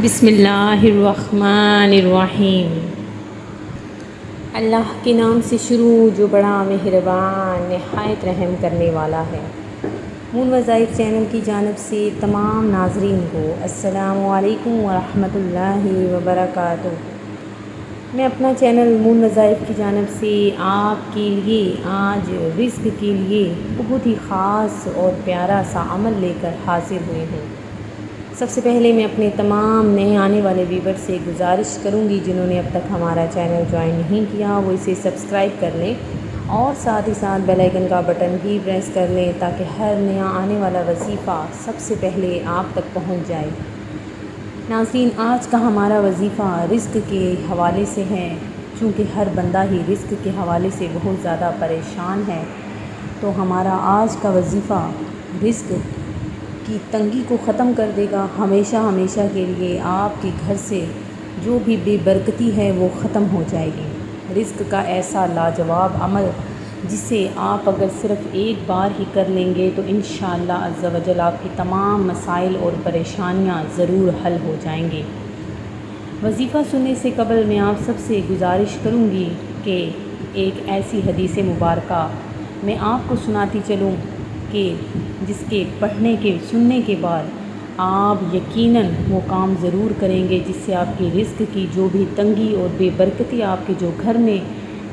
بسم اللہ الرحمن الرحیم۔ اللہ کے نام سے شروع جو بڑا مہربان نہایت رحم کرنے والا ہے۔ مون وظائف چینل کی جانب سے تمام ناظرین کو السلام علیکم ورحمۃ اللہ وبرکاتہ۔ میں اپنا چینل مون وظائف کی جانب سے آپ کے لیے آج رزق کے لیے بہت ہی خاص اور پیارا سا عمل لے کر حاضر ہوئے ہوں۔ سب سے پہلے میں اپنے تمام نئے آنے والے ویور سے گزارش کروں گی جنہوں نے اب تک ہمارا چینل جوائن نہیں کیا وہ اسے سبسکرائب کر لیں اور ساتھ ہی ساتھ بیل آئیکن کا بٹن بھی پریس کر لیں تاکہ ہر نیا آنے والا وظیفہ سب سے پہلے آپ تک پہنچ جائے۔ ناظرین، آج کا ہمارا وظیفہ رزق کے حوالے سے ہے۔ چونکہ ہر بندہ ہی رزق کے حوالے سے بہت زیادہ پریشان ہے، تو ہمارا آج کا وظیفہ رزق کی تنگی کو ختم کر دے گا۔ ہمیشہ کے لیے آپ کے گھر سے جو بھی بے برکتی ہے وہ ختم ہو جائے گی۔ رزق کا ایسا لاجواب عمل جسے آپ اگر صرف ایک بار ہی کر لیں گے تو انشاءاللہ عز و جل آپ کی تمام مسائل اور پریشانیاں ضرور حل ہو جائیں گے۔ وظیفہ سننے سے قبل میں آپ سب سے گزارش کروں گی کہ ایک ایسی حدیث مبارکہ میں آپ کو سناتی چلوں کہ جس کے پڑھنے کے سننے کے بعد آپ یقیناً وہ کام ضرور کریں گے جس سے آپ کی رزق کی جو بھی تنگی اور بے برکتی آپ کے جو گھر میں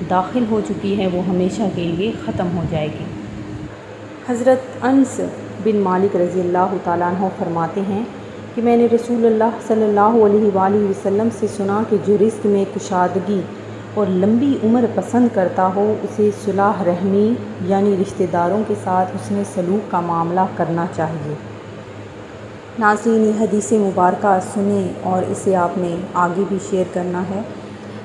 داخل ہو چکی ہے وہ ہمیشہ کے لیے ختم ہو جائے گی۔ حضرت انس بن مالک رضی اللہ تعالیٰ عنہ فرماتے ہیں کہ میں نے رسول اللہ صلی اللہ علیہ وآلہ وسلم سے سنا کہ جو رزق میں کشادگی اور لمبی عمر پسند کرتا ہو اسے صلح رحمی یعنی رشتہ داروں کے ساتھ حسن سلوک کا معاملہ کرنا چاہیے۔ ناظرین، یہ حدیث مبارکہ سنیں اور اسے آپ نے آگے بھی شیئر کرنا ہے۔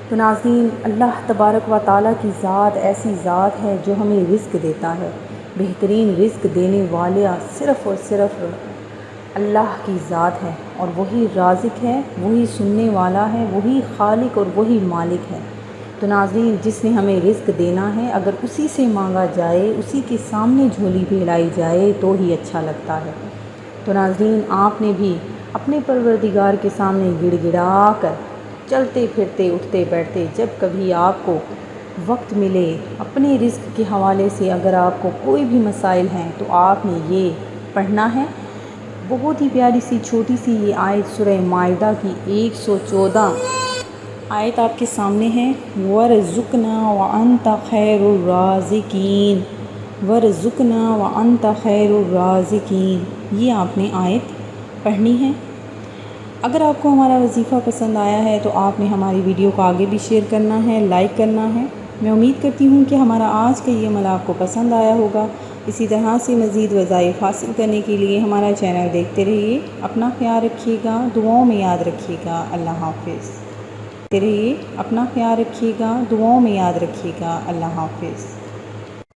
تو ناظرین، اللہ تبارک و تعالیٰ کی ذات ایسی ذات ہے جو ہمیں رزق دیتا ہے۔ بہترین رزق دینے والا صرف اور صرف اللہ کی ذات ہے، اور وہی رازق ہے، وہی سننے والا ہے، وہی خالق اور وہی مالک ہے۔ تو ناظرین، جس نے ہمیں رزق دینا ہے اگر اسی سے مانگا جائے، اسی کے سامنے جھولی پھیلائی جائے تو ہی اچھا لگتا ہے۔ تو ناظرین، آپ نے بھی اپنے پروردگار کے سامنے گڑ گڑا کر چلتے پھرتے اٹھتے بیٹھتے جب کبھی آپ کو وقت ملے اپنے رزق کے حوالے سے اگر آپ کو کوئی بھی مسائل ہیں تو آپ نے یہ پڑھنا ہے۔ بہت ہی پیاری سی چھوٹی سی یہ آیت سورہ مائدہ کی 114 آیت آپ کے سامنے ہے۔ وَارْزُقْنَا وَأَنْتَ خَيْرُ الرَّازِقِينَ، وَارْزُقْنَا وَأَنْتَ خَيْرُ الرَّازِقِينَ، یہ آپ نے آیت پڑھنی ہے۔ اگر آپ کو ہمارا وظیفہ پسند آیا ہے تو آپ نے ہماری ویڈیو کو آگے بھی شیئر کرنا ہے، لائک کرنا ہے۔ میں امید کرتی ہوں کہ ہمارا آج کا یہ عمل آپ کو پسند آیا ہوگا۔ اسی طرح سے مزید وظائف حاصل کرنے کے لیے ہمارا چینل دیکھتے رہیے۔ اپنا خیال رکھیے گا، دعاؤں میں یاد رکھیے گا۔ اللہ حافظ۔ اپنا خیال رکھیے گا، دعاؤں میں یاد رکھیے گا۔ اللہ حافظ۔